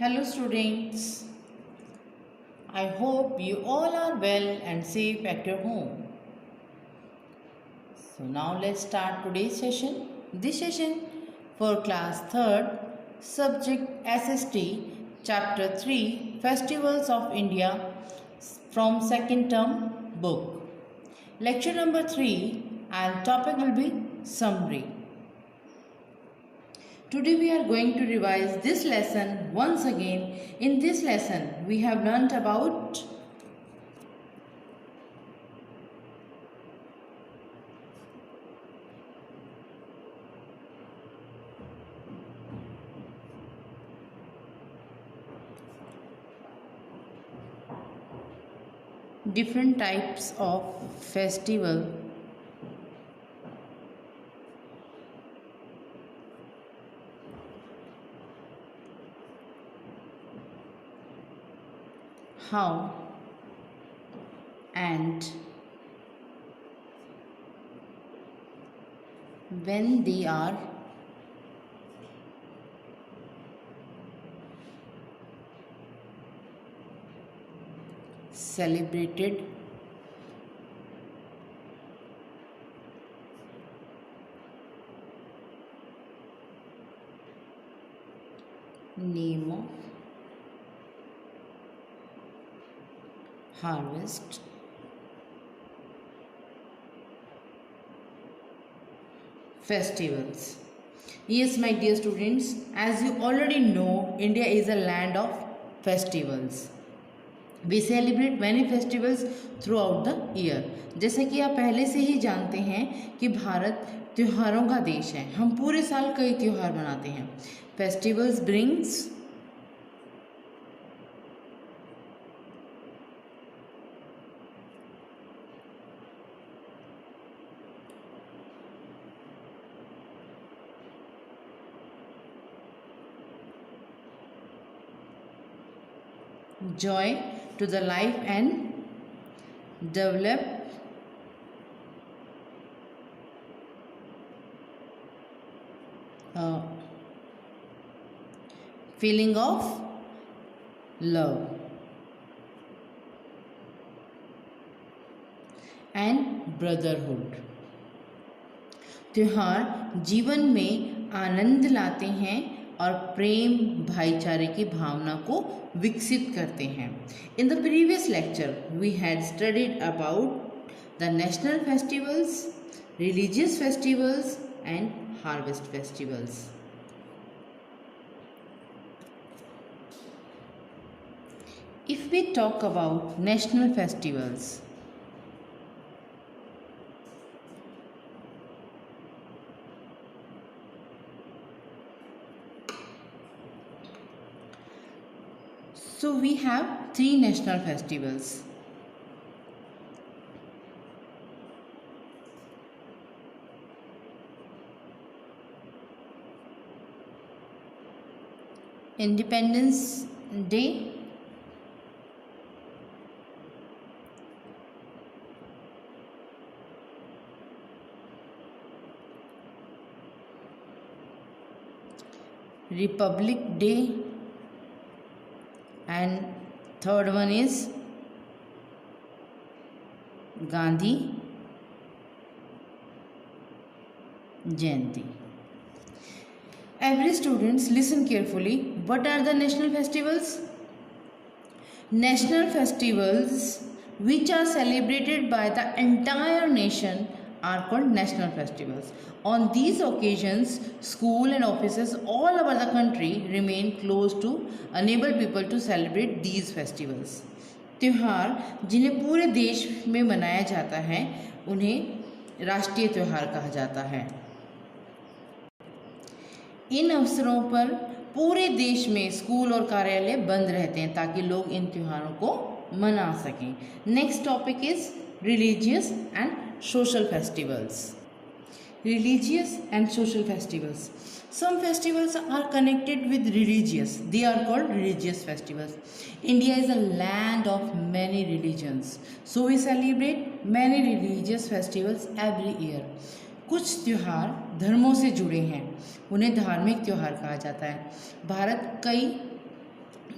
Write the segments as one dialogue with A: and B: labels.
A: Hello students, I hope you all are well and safe at your home. So now let's start today's session. This session for class 3rd, subject SST, chapter 3, Festivals of India from second term book. Lecture number 3 and topic will be summary. Today we are going to revise this lesson once again. In this lesson we have learnt about different types of festival, how and when they are celebrated, name of harvest, festivals. Yes, my dear students, as you already know, India is a land of festivals. We celebrate many festivals throughout the year. जैसे कि आप पहले से ही जानते हैं कि भारत त्योहारों का देश है। हम पूरे साल कई त्योहार मनाते हैं। Festivals brings joy to the life and develop a feeling of love and brotherhood. त्योहार जीवन में आनंद लाते हैं और प्रेम भाईचारे की भावना को विकसित करते हैं. In the previous lecture, we had studied about the national festivals, religious festivals and harvest festivals. If we talk about national festivals, so we have 3 national festivals. Independence Day, Republic Day, and third one is Gandhi Jayanti. Every students listen carefully. What are the national festivals? National festivals which are celebrated by the entire nation are called national festivals. On these occasions, school and offices all over the country remain closed to enable people to celebrate these festivals. त्योहार जिन्हें पूरे देश में मनाया जाता है उन्हें राष्ट्रीय त्योहार कहा जाता है. इन अवसरों पर पूरे देश में स्कूल और कार्यालय बंद रहते हैं ताकि लोग इन त्योहारों को मना सकें. Next topic is religious and social festivals. Religious and social festivals. Some festivals are connected with religious. They are called religious festivals. India is a land of many religions. So we celebrate many religious festivals every year. कुछ त्योहार धर्मों से जुड़े हैं, उन्हें धार्मिक त्योहार कहा जाता है. भारत कई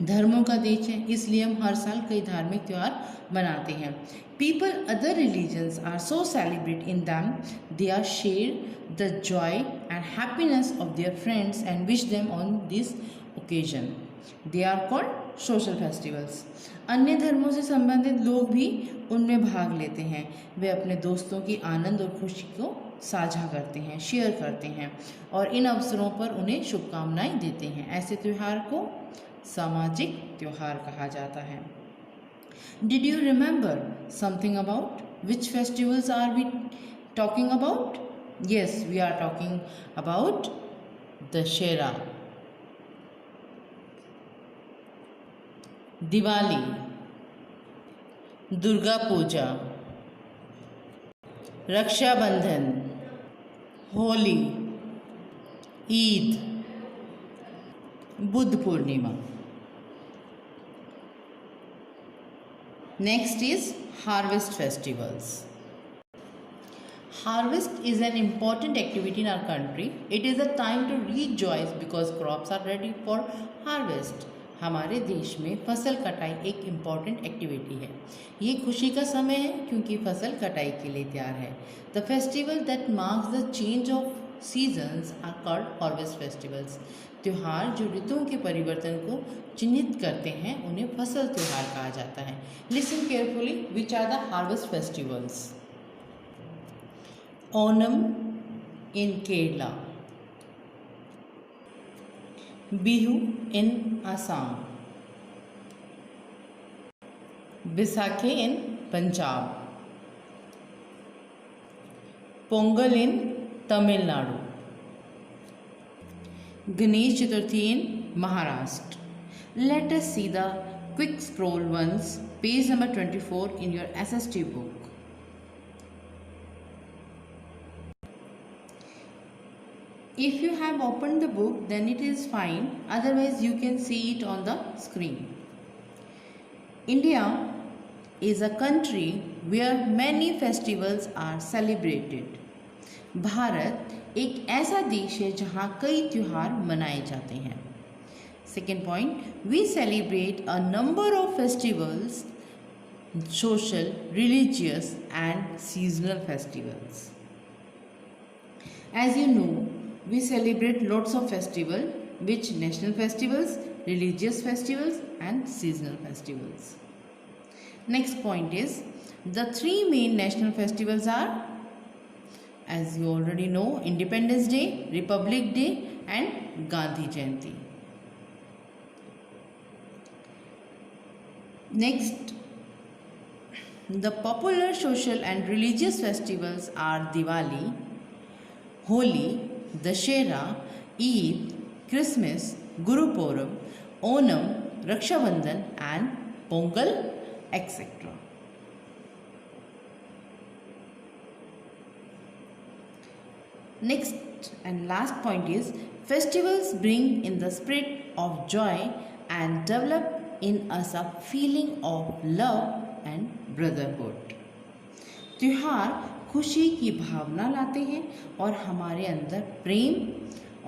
A: धर्मों का देश है, इसलिए हम हर साल कई धार्मिक त्यौहार मनाते हैं. People other religions are so celebrate in them, they are share the joy and happiness of their friends and wish them on this occasion. They are called social festivals. अन्य धर्मों से संबंधित लोग भी उनमें भाग लेते हैं. वे अपने दोस्तों की आनंद और खुशी को साझा करते हैं, शेयर करते हैं और इन अवसरों पर उन्हें शुभकामनाएं देते हैं. ऐसे त्यौहार को सामाजिक त्योहार कहा जाता है. Did you remember something about which festivals are we talking about? Yes, we are talking about Dashera, Diwali, Durga Puja, Raksha Bandhan, Holi, Eid, Buddha Purnima. Next is harvest festivals. Harvest is an important activity in our country. It is a time to rejoice because crops are ready for harvest. हमारे देश में फसल कटाई एक important activity है. ये खुशी का समय है क्योंकि फसल कटाई के लिए तैयार है. The festival that marks the change of seasons are called harvest festivals. त्यौहार जो ऋतुओं के परिवर्तन को चिन्हित करते हैं उन्हें फसल त्यौहार कहा जाता है. Listen carefully, which are the harvest festivals. Onam in Kerala, Bihu in Assam, Baisakhi in Punjab, Pongal in Tamil Nadu, Ganesh Chaturthi in Maharashtra. Let us see the quick scroll once, page number 24 in your SST book. If you have opened the book, then it is fine. Otherwise, you can see it on the screen. India is a country where many festivals are celebrated. Bharat एक ऐसा देश है जहाँ कई त्योहार मनाए जाते हैं. Second point, we celebrate a number of festivals, social, religious and seasonal festivals. As you know, we celebrate lots of festivals, which national festivals, religious festivals and seasonal festivals. Next point is, the three main national festivals are, as you already know, Independence Day, Republic Day and Gandhi Jayanti. Next, the popular social and religious festivals are Diwali, Holi, Dashera, Eid, Christmas, Guru Purab, Onam, Raksha Bandhan and Pongal, etc. Next and last point is, festivals bring in the spirit of joy and develop in us a feeling of love and brotherhood. त्योहार खुशी की भावना लाते हैं और हमारे अंदर प्रेम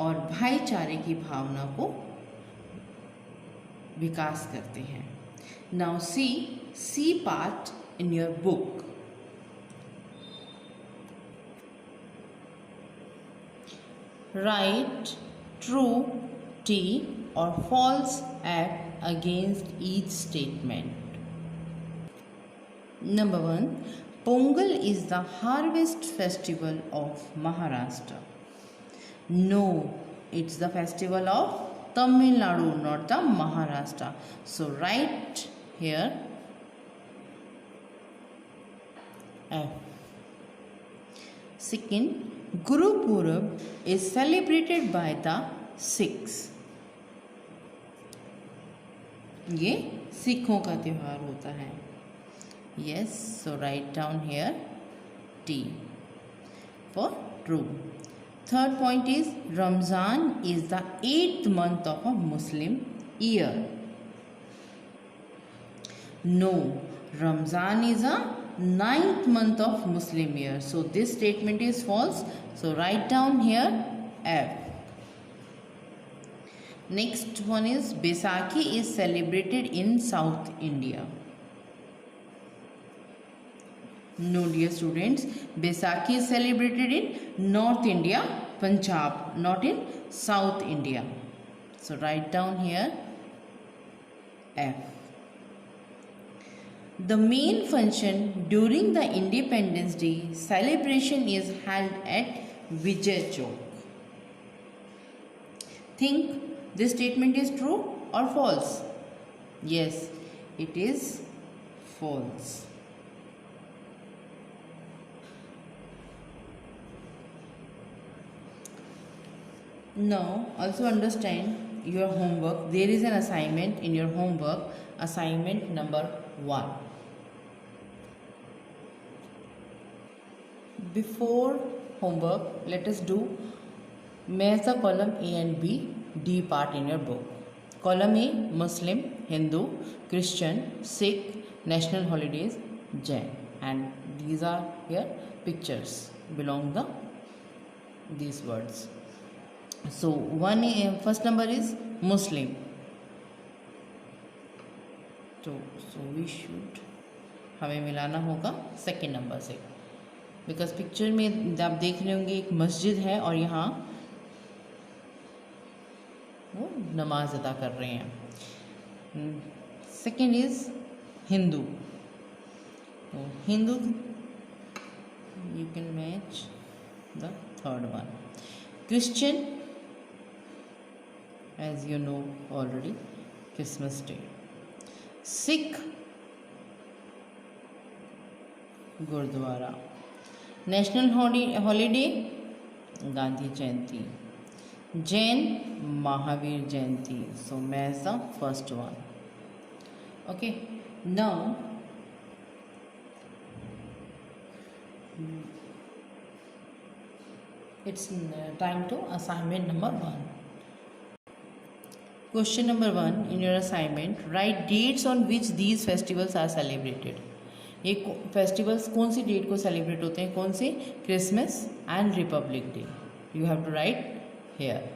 A: और भाईचारे की भावना को विकास करते हैं. Now see part in your book. Write true T or false F against each statement. Number 1. Pongal is the harvest festival of Maharashtra. No, it's the festival of Tamil Nadu, not the Maharashtra. So write here F. Second, Guru Purab is celebrated by the Sikhs. ये सिखों का त्योहार होता है. Yes, so write down here T for true. Third point is, Ramzan is the 8th month of a Muslim year. No, Ramzan is a 9th month of Muslim year. So this statement is false. So write down here F. Next one is Baisakhi is celebrated in South India. No, dear students, Baisakhi is celebrated in North India, Punjab, not in South India. So write down here F. The main function during the Independence Day celebration is held at Vijay Chowk. Think this statement is true or false? Yes, it is false. Now also understand your homework. There is an assignment in your homework, assignment number 1. Before homework, let us do match the column A and B, D part in your book. Column A, Muslim, Hindu, Christian, Sikh, national holidays, Jain, and these are here pictures belong the these words. So first number is Muslim. So we should हमें मिलाना होगा second number से, because picture में आप देख रहे होंगे एक मस्जिद है और यहाँ वो नमाज अदा कर रहे हैं. Second is Hindu. तो Hindu you can match the third one. Christian as you know already Christmas day. Sikh gurudwara. National holiday Gandhi Jayanti. Jain Mahavir Jayanti. So match the first one. Okay, now it's time to assignment number 1. Question number 1 in your assignment, write dates on which these festivals are celebrated. ये festivals कौन सी date को celebrate होते हैं? कौन से? Christmas and Republic Day. You have to write here.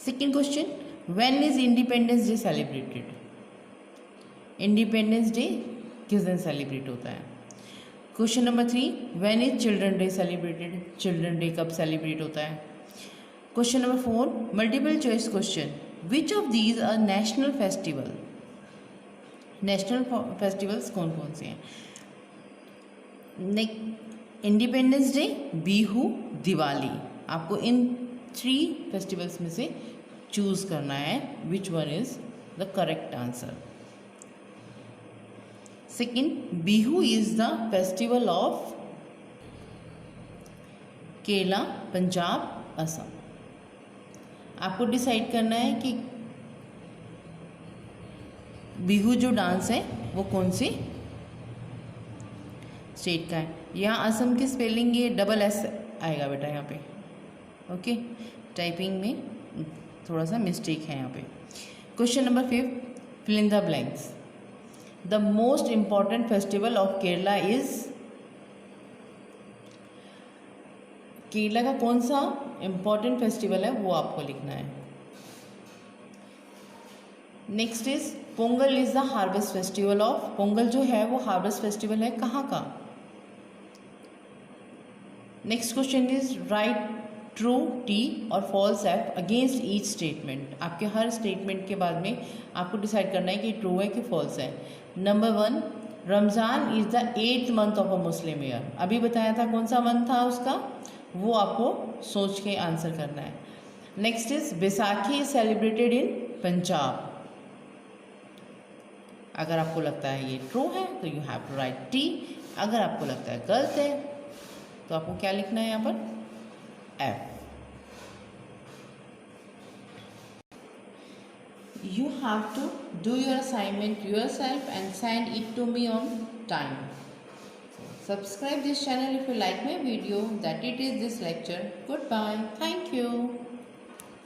A: Second question, when is Independence Day celebrated? Independence Day किस दिन सेलिब्रेट होता है? Question number 3, when is Children Day celebrated? Children Day कब सेलिब्रेट होता है? Question number 4, multiple choice question, which of these are national festival? National festivals कौन कौन से हैं? Independence day, Bihu, Diwali. आपको इन 3 फेस्टिवल्स में से चूज करना है which one is the correct answer. Second, Bihu is the festival of Kerala, Punjab, Assam. आपको डिसाइड करना है कि बिहू जो डांस है वो कौन सी स्टेट का है. यहाँ असम की स्पेलिंग ये डबल एस आएगा बेटा यहाँ पे. ओके, टाइपिंग में थोड़ा सा मिस्टेक है यहाँ पे. Question number 5, fill in the blanks. The most important festival of Kerala is? Kerala का कौन सा इम्पॉर्टेंट फेस्टिवल है वो आपको लिखना है. Next is Pongal is the harvest festival of? Pongal जो है वो हार्वेस्ट फेस्टिवल है कहाँ का? Next question is right true T और false F against each statement. आपके हर स्टेटमेंट के बाद में आपको डिसाइड करना है कि ट्रू है कि फॉल्स है. Number 1, Ramzan is the 8th month of a Muslim year. अभी बताया था कौन सा मंथ था उसका, वो आपको सोच के आंसर करना है. Next is Baisakhi is celebrated in Punjab. अगर आपको लगता है ये ट्रू है तो you have to write T. अगर आपको लगता है गलत है तो आपको क्या लिखना है यहाँ पर? F. You have to do your assignment yourself and send it to me on time. Subscribe this channel if you like my video. That it is this lecture. Goodbye. Thank you.